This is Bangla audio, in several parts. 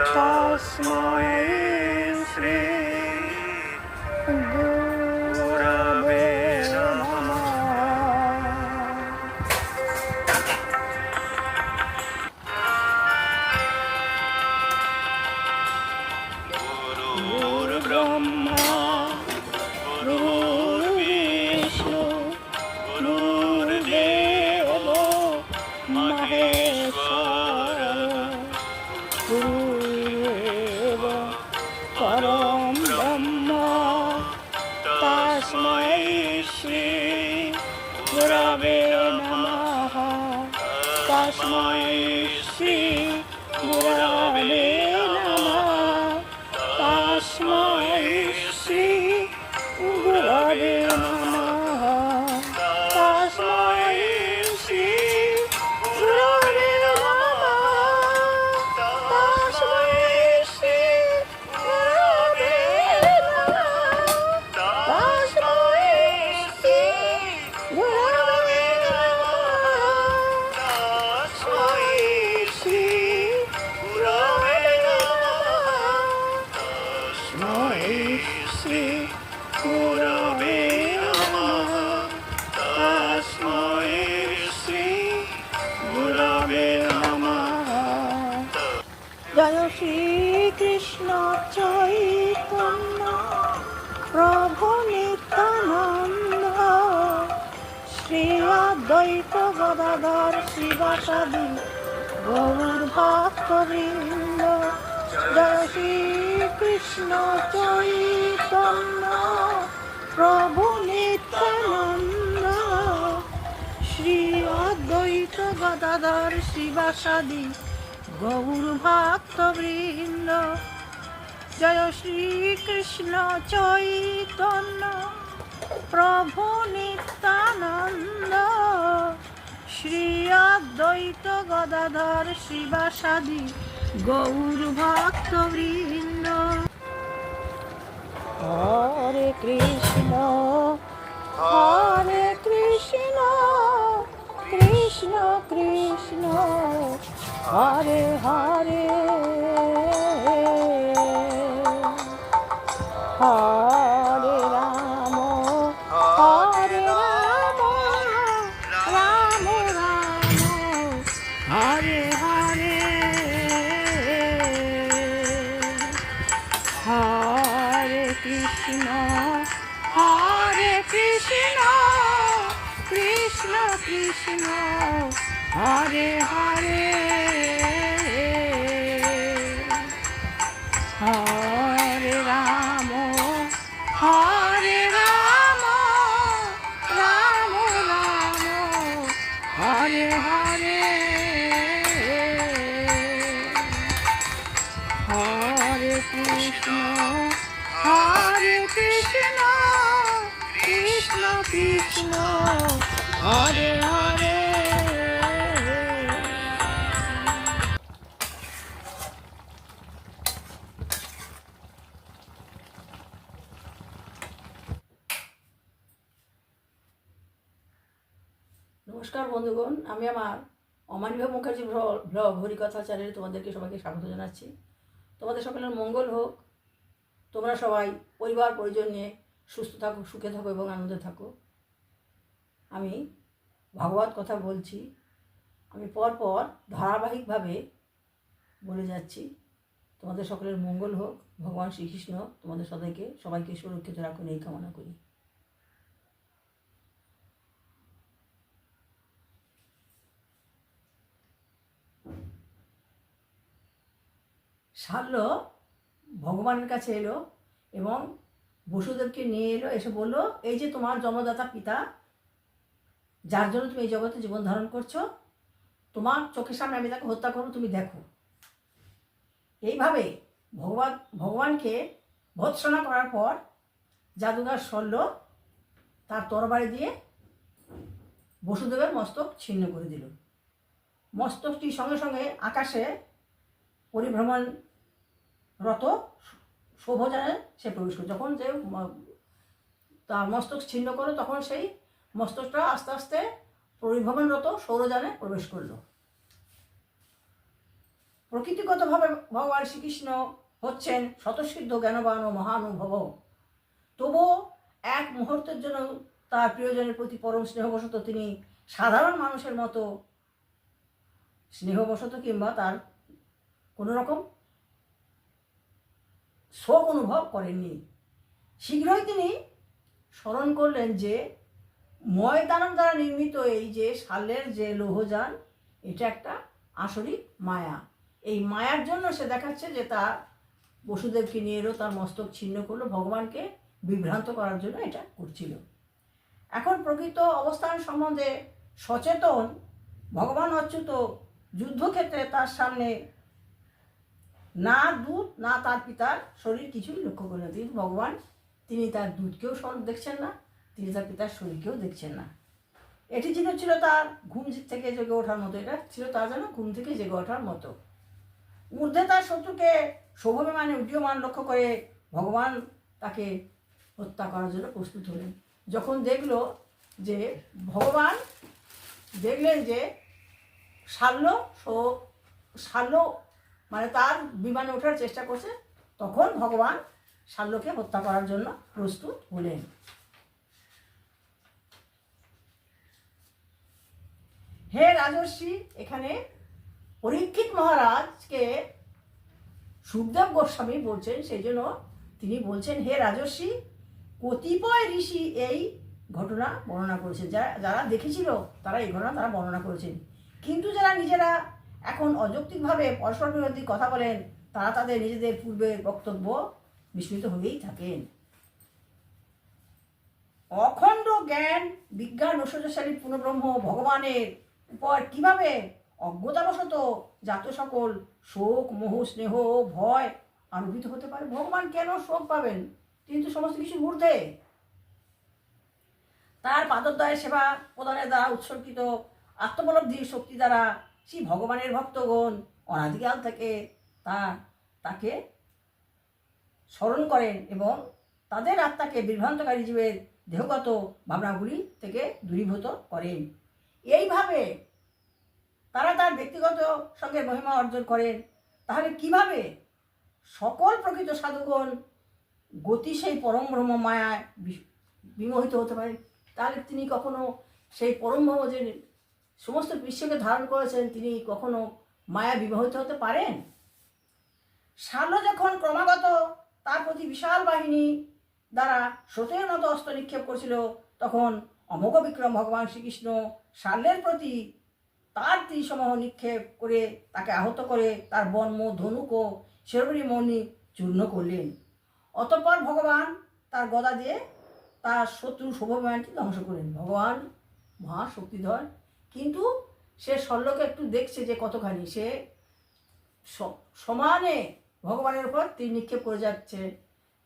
तस्मै श्री गुरवे गुरुर्ब्रह्मा गुरुर्विष्णु गुरुर्देवो महेश्वर गुरुरेव परं ब्रह्म तस्मै श्री गुरवे नमः तस्मै श्री गुरवे नमः तस्मै श्री गुरवे नमः तस्मै श्री गुरवे नमः तस्मै श्री गुरवे नमः तस्मै श्री गुरवे नमः तस्मै श्री गुरवे नमः जय श्री कृष्ण चैतन्य प्रभु नित्यानंद श्री अद्वैत गदाधर शिवासादि गौर भक्तवृंद जय श्री कृष्ण चैतन्य प्रभु नित्यानंद श्री अद्वैत गदाधर शिवासादि गौर भक्तवृंद जय श्री कृष्ण चैतन्य प्रभु नित्यानंद श्री अद्वैत गदाधर शिवासादि गौर भक्तवृंद हरे कृष्ण कृष्ण कृष्ण हरे हरे हरे राम राम राम हरे हरे हरे कृष्ण कृष्ण कृष्ण हरे हरे हरे राम राम राम हरे हरे हरे कृष्ण कृष्ण कृष्ण हरे हरे নমস্কার বন্ধুগণ, আমি আমার অমানিভা মুখার্জি ব্লগ হরিকথা চ্যানেলে তোমাদেরকে সবাইকে স্বাগত জানাচ্ছি। তোমাদের সকলের মঙ্গল হোক। তোমরা সবাই পরিবার পরিজন নিয়ে সুস্থ থাকো, সুখে থাকো এবং আনন্দে থাকো। আমি ভাগবত কথা বলছি, আমি পরপর ধারাবাহিকভাবে বলে যাচ্ছি। তোমাদের সকলের মঙ্গল হোক। ভগবান শ্রীকৃষ্ণ তোমাদের সবাইকে সুরক্ষিত রাখুন, এই কামনা করি। শাল্য ভগবানের কাছে এলো এবং বসুদেবকে নিয়ে এলো, এসে বলল, এই যে তোমার জন্মদাতা পিতা, যার জন্য তুমি এই জগতে জীবন ধারণ করছো, তোমার চোখের সামনে আমি তাকে হত্যা করবো, তুমি দেখো। এইভাবে ভগবানকে ভৎসনা করার পর জাদুঘর শল্য তার তরবারি দিয়ে বসুদেবের মস্তক ছিন্ন করে দিল। মস্তকটি সঙ্গে সঙ্গে আকাশে পরিভ্রমণরত সৌভযানে সে প্রবেশ করে। যখন যে তার মস্তক ছিন্ন করলো, তখন সেই মস্তকটা আস্তে আস্তে পরিভ্রমণরত সৌরযানে প্রবেশ করলো। প্রকৃতিগতভাবে ভগবান শ্রীকৃষ্ণ হচ্ছেন স্বতঃসিদ্ধ জ্ঞানবান ও মহানুভব, তবুও এক মুহূর্তের জন্য তার প্রিয়জনের প্রতি পরম স্নেহবশত তিনি সাধারণ মানুষের মতো স্নেহবশত কিংবা তার কোনো রকম শোক অনুভব করেননি। শীঘ্রই তিনি স্মরণ করলেন যে ময়দানব দ্বারা নির্মিত এই যে শালের যে লৌহযান, এটা একটা আসরিক মায়া। এই মায়ার জন্য সে দেখাচ্ছে যে তার বসুদেবকে নিয়ে এলো, তার মস্তক ছিন্ন করলো, ভগবানকে বিভ্রান্ত করার জন্য এটা করছিল। এখন প্রকৃত অবস্থান সম্বন্ধে সচেতন ভগবান অচ্যুত যুদ্ধক্ষেত্রে তার সামনে না দূত না তার পিতার শরীর কিছুই লক্ষ্য করলেন। কিন্তু ভগবান তিনি তার দূতকেও দেখছেন না, তিনি তার পিতার শরীরকেও দেখছেন না। এটি ছিল তার ঘুম থেকে জেগে ওঠার মতো, এটা ছিল তার যেন ঘুম থেকে জেগে ওঠার মতো। ঊর্ধ্বে তার শত্রুকে শোভবিমানে উড্ডীয়মান লক্ষ্য করে ভগবান তাকে হত্যা করার জন্য প্রস্তুত হলেন। যখন দেখলো যে ভগবান দেখলেন যে শাল্য মানে তার বিমানে ওঠার চেষ্টা করছে, তখন ভগবান শাল্যকে হত্যা করার জন্য প্রস্তুত হলেন। হে রাজর্ষি, এখানে পরীক্ষিত মহারাজকে সুখদেব গোস্বামী বলছেন, সেই জন্য তিনি বলছেন, হে রাজর্ষি, কতিপয় ঋষি এই ঘটনা বর্ণনা করেছেন। যারা দেখেছিল তারা এই ঘটনা তারা বর্ণনা করেছেন, কিন্তু যারা নিজেরা এখন অযৌক্তিকভাবে পরস্পর বিরোধী কথা বলেন তারা তাদের নিজেদের পূর্বের বক্তব্য বিস্মৃত হয়েই থাকেন। অখণ্ড জ্ঞান বিজ্ঞান ঐশ্বর্যশালী পূর্ণব্রহ্ম ভগবানের উপর কিভাবে অজ্ঞতাবশত জাত সকল শোক মোহ স্নেহ ভয় আরোপিত হতে পারে? ভগবান কেন শোক পাবেন? তিনি তো সমস্ত কিছু ঊর্ধ্বে। তার পাদদ্বয়ের সেবা প্রদানের দ্বারা উৎসর্গিত আত্মোপলব্ধির শক্তি দ্বারা সেই ভগবানের ভক্তগণ অনাদিকাল থেকে তাকে স্মরণ করেন এবং তাদের আত্মাকে বিভ্রান্তকারী জীবের দেহগত ভাবনাগুলি থেকে দূরীভূত করেন। এইভাবে তারা তার ব্যক্তিগত সঙ্গে মহিমা অর্জন করেন। তাহলে কিভাবে সকল প্রকৃত সাধুগণ গতি সেই পরম ব্রহ্ম মায়ায় বিমোহিত হতে পারে? তাহলে তিনি কখনো সেই পরম ব্রহ্ম যে সমস্ত বিশ্বকে ধারণ করেছেন, তিনি কখনো মায়া বিমোহিত হতে পারেন? শাল্য যখন ক্রমাগত তার প্রতি বিশাল বাহিনী দ্বারা স্রোতের মতো অস্ত্র নিক্ষেপ করছিল, তখন অমোঘ বিক্রম ভগবান শ্রীকৃষ্ণ শাল্যের প্রতি তার তীরসমূহ নিক্ষেপ করে তাকে আহত করে তার বর্ম ধনুক ও শিরোমণি মণি চূর্ণ করলেন। অতঃপর ভগবান তার গদা দিয়ে তার শত্রু শোভবিমানটি ধ্বংস করলেন। ভগবান মহাশক্তিধর, কিন্তু সে শল্যকে একটু দেখছে যে কতখানি সে সমানে ভগবানের উপর তীর নিক্ষেপ করে যাচ্ছে।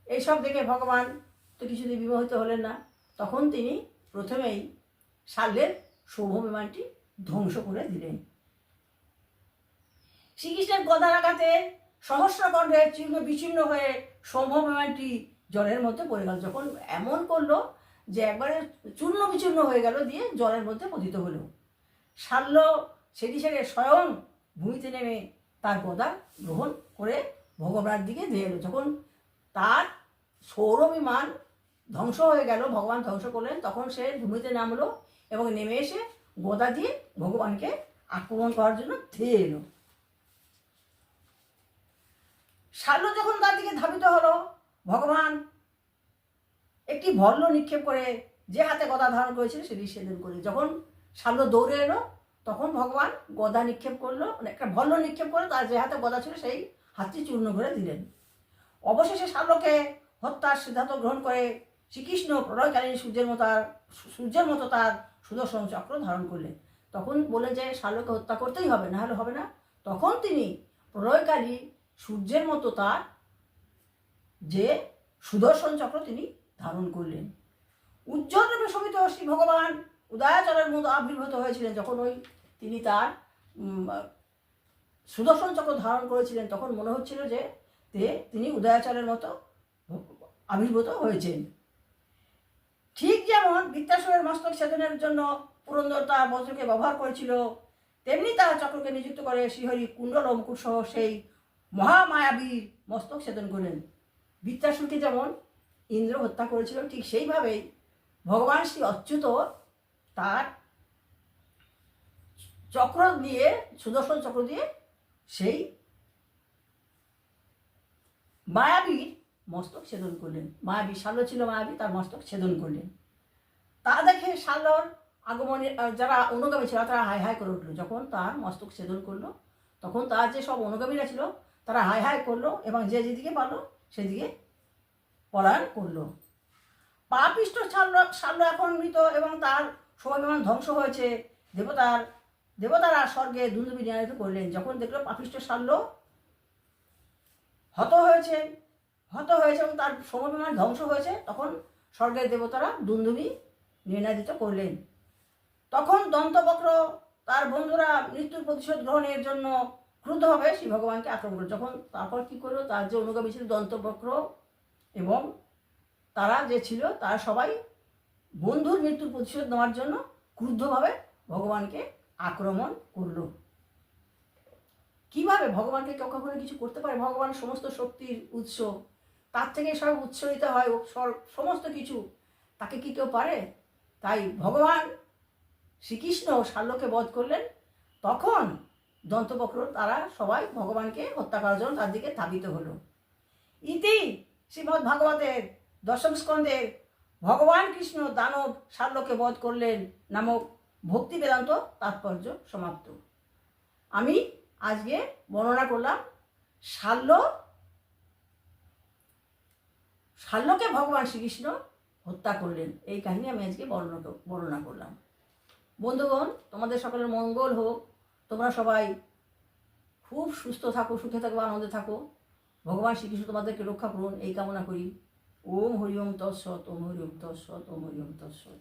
এইসব দেখে ভগবান তো কিছুদিন বিমোহিত হলেন না। তখন তিনি প্রথমেই শাল্যের শোভবিমানটি ধ্বংস করে দিলেন। শ্রীকৃষ্ণের গদার আঘাতে সহস্র কণ্ঠে চিহ্ন বিচ্ছিন্ন হয়ে শোভবিমানটি জলের মধ্যে পড়ে গেল। যখন এমন করলো যে একবারে চূর্ণ বিচূর্ণ হয়ে গেল, দিয়ে জলের মধ্যে পতিত হলো। শাল্য সেটি ছেড়ে স্বয়ং ভূমিতে নেমে তার গদা গ্রহণ করে ভগবানের দিকে ধেয়ে এলো। যখন তার সৌরবিমান ধ্বংস হয়ে গেল, ভগবান ধ্বংস করলেন, তখন সে ভূমিতে নামলো এবং নেমে এসে গদা দিয়ে ভগবানকে আক্রমণ করার জন্য ধেয়ে এলো। শাল্য যখন তার দিকে ধাবিত হলো, ভগবান একটি ভল্ল নিক্ষেপ করে যে হাতে গদা ধারণ করেছিল সেটি ছেদন করে। যখন শাল্য দৌড়ে এলো, তখন ভগবান গদা নিক্ষেপ করলো, একটা ভল্ল নিক্ষেপ করে তার যে হাতে গদা ছিল সেই হাতটি চূর্ণ করে দিলেন। অবশেষে শাল্যকে হত্যার সিদ্ধান্ত গ্রহণ করে শ্রীকৃষ্ণ প্রলয়কালীন সূর্যের মতো তার সুদর্শন চক্র ধারণ করলেন। তখন বলে যে শাল্যকে হত্যা করতেই হবে, না হলে হবে না। তখন তিনি প্রলয়কালী সূর্যের মতো তার যে সুদর্শন চক্র তিনি ধারণ করলেন। উজ্জ্বল রূপে শোভিত শ্রী ভগবান উদয়াচলের মতো আবির্ভূত হয়েছিলেন। যখন তিনি তার সুদর্শন চক্র ধারণ করেছিলেন, তখন মনে হচ্ছিল যে তিনি উদয়াচলের মতো আবির্ভূত হয়েছেন। ঠিক যেমন বৃত্তাসুরের মস্তক ছেদনের জন্য পুরন্দর তার বজ্রকে ব্যবহার করেছিল, তেমনি তারা চক্রকে নিযুক্ত করে শ্রীহরি কুণ্ডল ও মুকুট সহ সেই মহামায়াবীর মস্তক ছেদন করলেন। বৃত্রাসুরকে যেমন ইন্দ্র হত্যা করেছিল, ঠিক সেইভাবেই ভগবান শ্রী অচ্যুত তার চক্র দিয়ে, সুদর্শন চক্র দিয়ে সেই মায়াবীর মস্তক ছেদন করলেন। মায়াবী শাল্য ছিল, মায়াবী তার মস্তক ছেদন করলেন। তা দেখে শাল্যর আগমনের যারা অনুগামী ছিল তারা হাই হাই করে উঠলো। যখন তার মস্তক ছেদন করলো তখন তার যে সব অনুগামীরা ছিল তারা হাই হাই করলো এবং যে যেদিকে পারলো সেদিকে পলায়ন করলো। পাপিষ্ঠ শাল্য এখন মৃত এবং তার সৌভাগ্যবান ধ্বংস হয়েছে। দেবতারা স্বর্গে দুন্দুবি নিয়ারিত করলেন। যখন দেখলো পাপিষ্ঠ শাল্য হত হয়েছে এবং তার সমবিমান ধ্বংস হয়েছে, তখন স্বর্গের দেবতারা দুন্দুবি নির্ণাদিত করলেন। তখন দন্তবক্র তার বন্ধুরা মৃত্যুর প্রতিশোধ গ্রহণের জন্য ক্রুদ্ধভাবে শ্রী ভগবানকে আক্রমণ করল। যখন তারপর কি করলো, তার যে অনুগামী ছিল দন্তবক্র এবং তারা যে ছিল তারা সবাই বন্ধুর মৃত্যুর প্রতিশোধ নেওয়ার জন্য ক্রুদ্ধভাবে ভগবানকে আক্রমণ করলো। কিভাবে ভগবানকে কেউ কখনো কিছু করতে পারে? ভগবান সমস্ত শক্তির উৎস, তার থেকে সব উৎসরিত হয় সমস্ত কিছু, তাকে কি কেউ পারে? তাই ভগবান শ্রীকৃষ্ণ শাল্যকে বধ করলেন। তখন দন্তবক্র তারা সবাই ভগবানকে হত্যা করার জন্য তার দিকে ধাবিত হলো। ইতি শ্রীমদ্ ভাগবতের দশম স্কন্ধের ভগবান কৃষ্ণ দানব শাল্যকে বধ করলেন নামক ভক্তি বেদান্ত তাৎপর্য সমাপ্ত। আমি আজকে বর্ণনা করলাম শাল্যকে ভগবান শ্রীকৃষ্ণ হত্যা করলেন, এই কাহিনী আমি আজকে বর্ণনা করলাম। বন্ধুগণ, তোমাদের সকলের মঙ্গল হোক। তোমরা সবাই খুব সুস্থ থাকো, সুখে থাকো, আনন্দে থাকো। ভগবান শ্রীকৃষ্ণ তোমাদেরকে রক্ষা করুন এই কামনা করি। ওম হরি ওম তৎসৎ, ওম হরি ওম তৎসৎ, ওম হরি ওম তৎসৎ।